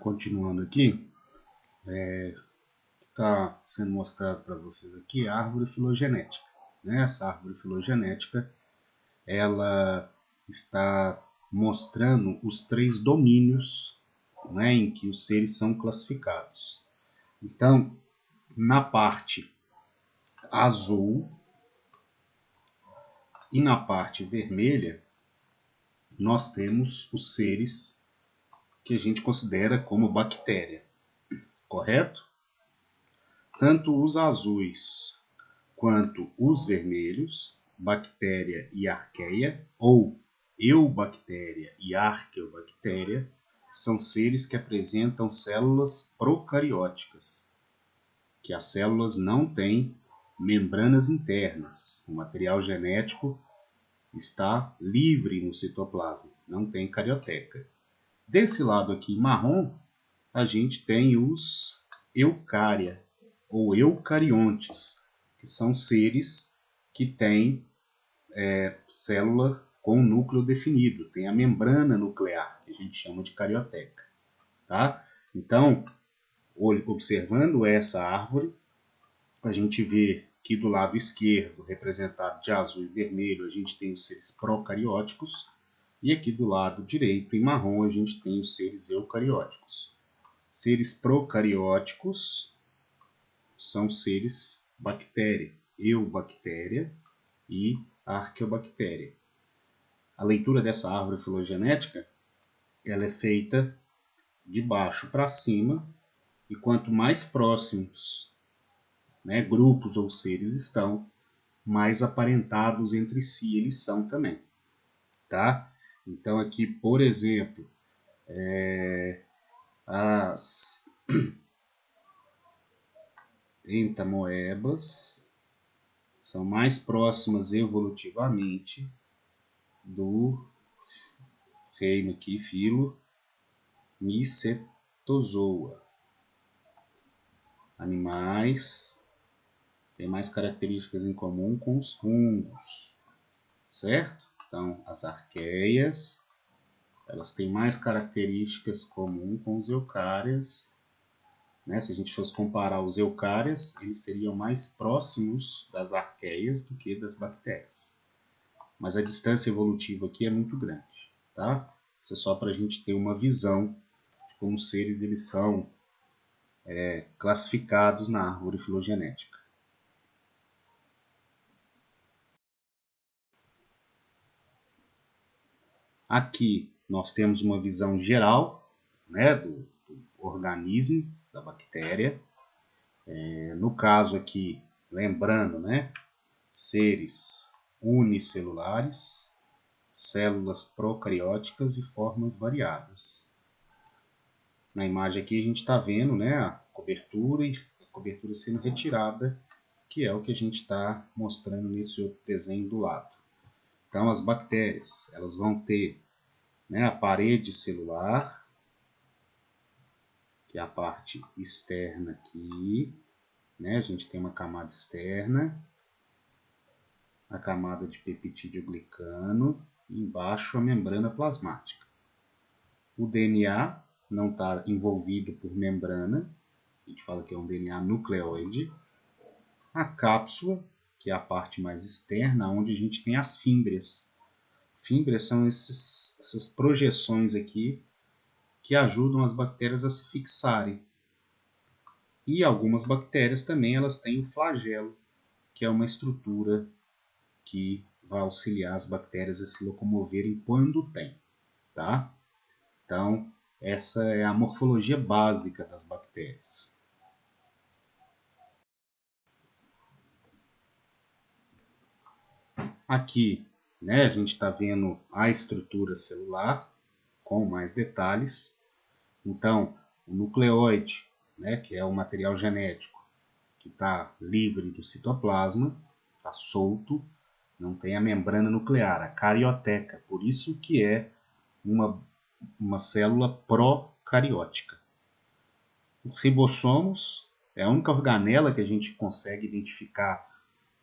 Continuando aqui, está sendo mostrado para vocês aqui a árvore filogenética. Essa árvore filogenética, ela está mostrando os 3 domínios, em que os seres são classificados. Então, na parte azul e na parte vermelha, nós temos os seres que a gente considera como bactéria, correto? Tanto os azuis quanto os vermelhos, bactéria e arqueia, ou eubactéria e arqueobactéria, são seres que apresentam células procarióticas, que as células não têm membranas internas. O material genético está livre no citoplasma, não tem carioteca. Desse lado aqui marrom, a gente tem os eucária, ou eucariontes, que são seres que têm célula com núcleo definido, tem a membrana nuclear, que a gente chama de carioteca. Tá? Então, observando essa árvore, a gente vê que do lado esquerdo, representado de azul e vermelho, a gente tem os seres procarióticos, e aqui do lado direito, em marrom, a gente tem os seres eucarióticos. Seres procarióticos são seres bactéria, eubactéria e arqueobactéria. A leitura dessa árvore filogenética, ela é feita de baixo para cima, e quanto mais próximos, grupos ou seres estão, mais aparentados entre si eles são também. Tá? Então aqui, por exemplo, as entamoebas são mais próximas evolutivamente do reino aqui, filo Mycetozoa. Animais têm mais características em comum com os fungos, certo? Então, as arqueias, elas têm mais características comuns com os eucárias. Se a gente fosse comparar os eucárias, eles seriam mais próximos das arqueias do que das bactérias. Mas a distância evolutiva aqui é muito grande. Tá? Isso é só para a gente ter uma visão de como os seres eles são classificados na árvore filogenética. Aqui nós temos uma visão geral do organismo, da bactéria. No caso aqui, lembrando, seres unicelulares, células procarióticas e formas variadas. Na imagem aqui a gente está vendo a cobertura e a cobertura sendo retirada, que é o que a gente está mostrando nesse outro desenho do lado. Então as bactérias elas vão ter a parede celular, que é a parte externa aqui. A gente tem uma camada externa, a camada de peptidoglicano e embaixo a membrana plasmática. O DNA não está envolvido por membrana, a gente fala que é um DNA nucleoide. A cápsula, que é a parte mais externa, onde a gente tem as fímbrias. Fímbrias são essas projeções aqui que ajudam as bactérias a se fixarem. E algumas bactérias também elas têm o flagelo, que é uma estrutura que vai auxiliar as bactérias a se locomoverem quando tem. Tá? Então, essa é a morfologia básica das bactérias. Aqui, a gente está vendo a estrutura celular com mais detalhes. Então, o nucleóide, que é o material genético que está livre do citoplasma, está solto, não tem a membrana nuclear, a carioteca, por isso que é uma célula procariótica. Os ribossomos é a única organela que a gente consegue identificar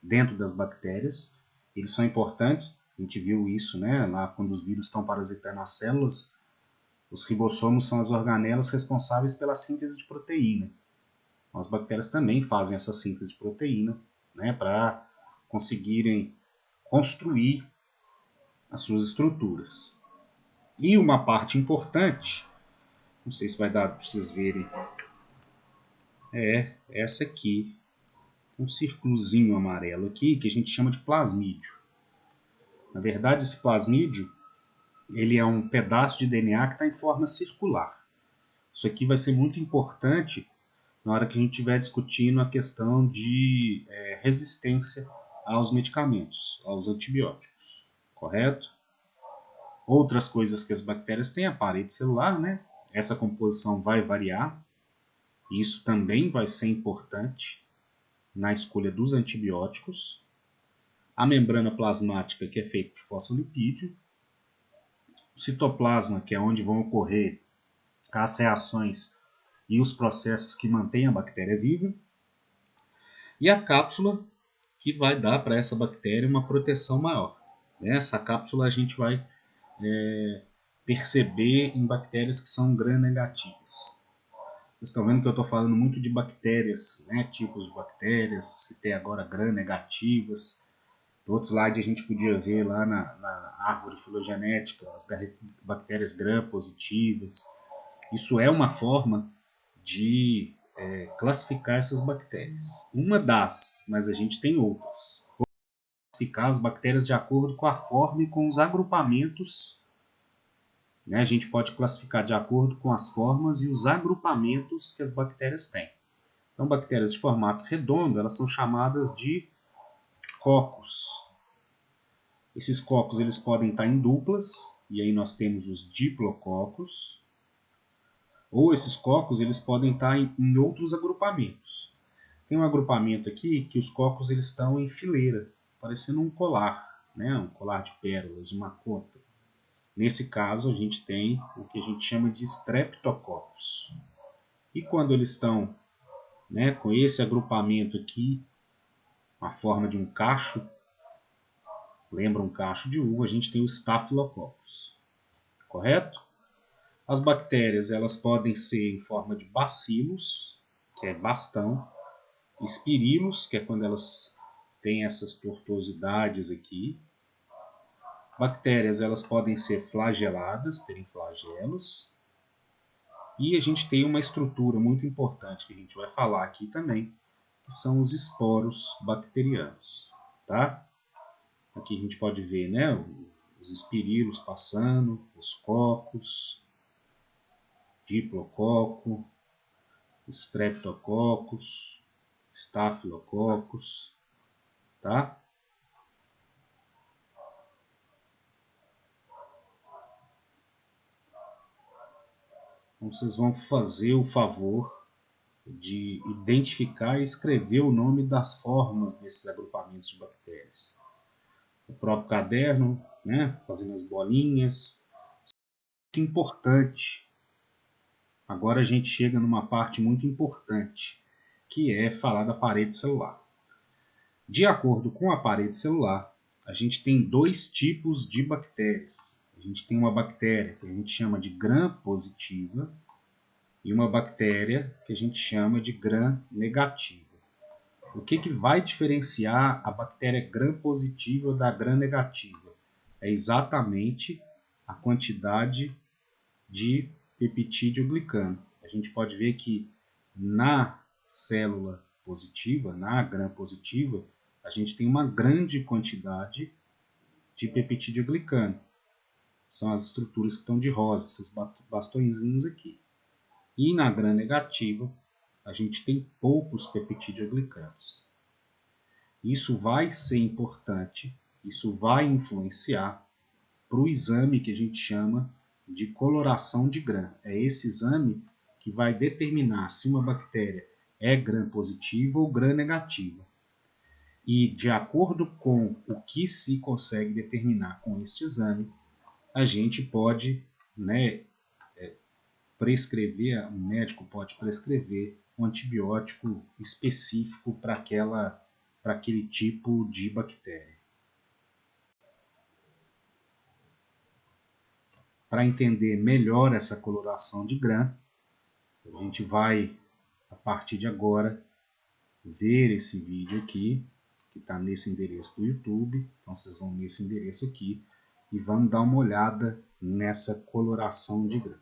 dentro das bactérias. Eles são importantes, a gente viu isso lá quando os vírus estão parasitando as células. Os ribossomos são as organelas responsáveis pela síntese de proteína. As bactérias também fazem essa síntese de proteína, né, para conseguirem construir as suas estruturas. E uma parte importante, não sei se vai dar para vocês verem, é essa aqui, um círculozinho amarelo aqui, que a gente chama de plasmídio. Na verdade, esse plasmídio, ele é um pedaço de DNA que está em forma circular. Isso aqui vai ser muito importante na hora que a gente estiver discutindo a questão de resistência aos medicamentos, aos antibióticos, correto? Outras coisas que as bactérias têm, a parede celular, né? Essa composição vai variar, e isso também vai ser importante na escolha dos antibióticos. A membrana plasmática, que é feita de fosfolipídio, o citoplasma, que é onde vão ocorrer as reações e os processos que mantêm a bactéria viva, e a cápsula, que vai dar para essa bactéria uma proteção maior. Essa cápsula a gente vai perceber em bactérias que são gram-negativas. Vocês estão vendo que eu estou falando muito de bactérias, né, tipos de bactérias, citei agora gram-negativas. Do outro slide a gente podia ver lá na árvore filogenética as bactérias gram-positivas. Isso é uma forma de classificar essas bactérias. Uma das, mas a gente tem outras. Classificar as bactérias de acordo com a forma e com os agrupamentos. A gente pode classificar de acordo com as formas e os agrupamentos que as bactérias têm. Então, bactérias de formato redondo, elas são chamadas de cocos. Esses cocos eles podem estar em duplas, e aí nós temos os diplococos. Ou esses cocos eles podem estar em outros agrupamentos. Tem um agrupamento aqui que os cocos eles estão em fileira, parecendo um colar, né? Um colar de pérolas, uma conta. Nesse caso, a gente tem o que a gente chama de streptococcus. E quando eles estão, né, com esse agrupamento aqui, a forma de um cacho, lembra um cacho de uva, a gente tem o Staphylococcus. Correto? As bactérias elas podem ser em forma de bacilos, que é bastão, espirilos, que é quando elas têm essas tortuosidades aqui. Bactérias elas podem ser flageladas, terem flagelos. E a gente tem uma estrutura muito importante que a gente vai falar aqui também, que são os esporos bacterianos. Tá? Aqui a gente pode ver, né, os espirilos passando, os cocos, diplococo, streptococcus, staphylococcus, tá? Então vocês vão fazer o favor de identificar e escrever o nome das formas desses agrupamentos de bactérias. O próprio caderno, né, fazendo as bolinhas. Muito importante. Agora a gente chega numa parte muito importante, que é falar da parede celular. De acordo com a parede celular, a gente tem dois tipos de bactérias. A gente tem uma bactéria que a gente chama de gram-positiva e uma bactéria que a gente chama de gram-negativa. O que vai diferenciar a bactéria gram-positiva da gram-negativa? É exatamente a quantidade de peptídeo glicano. A gente pode ver que na célula positiva, na gram-positiva, a gente tem uma grande quantidade de peptídeo glicano. São as estruturas que estão de rosa, esses bastõezinhos aqui. E na gram-negativa, a gente tem poucos peptídeo-glicanos. Isso vai ser importante, isso vai influenciar para o exame que a gente chama de coloração de gram. É esse exame que vai determinar se uma bactéria é gram-positiva ou gram-negativa. E de acordo com o que se consegue determinar com este exame, a gente pode, né, prescrever, o médico pode prescrever um antibiótico específico para aquele tipo de bactéria. para entender melhor essa coloração de grã, a gente vai, a partir de agora, ver esse vídeo aqui, que está nesse endereço do YouTube. Então vocês vão nesse endereço aqui e vão dar uma olhada nessa coloração de grã.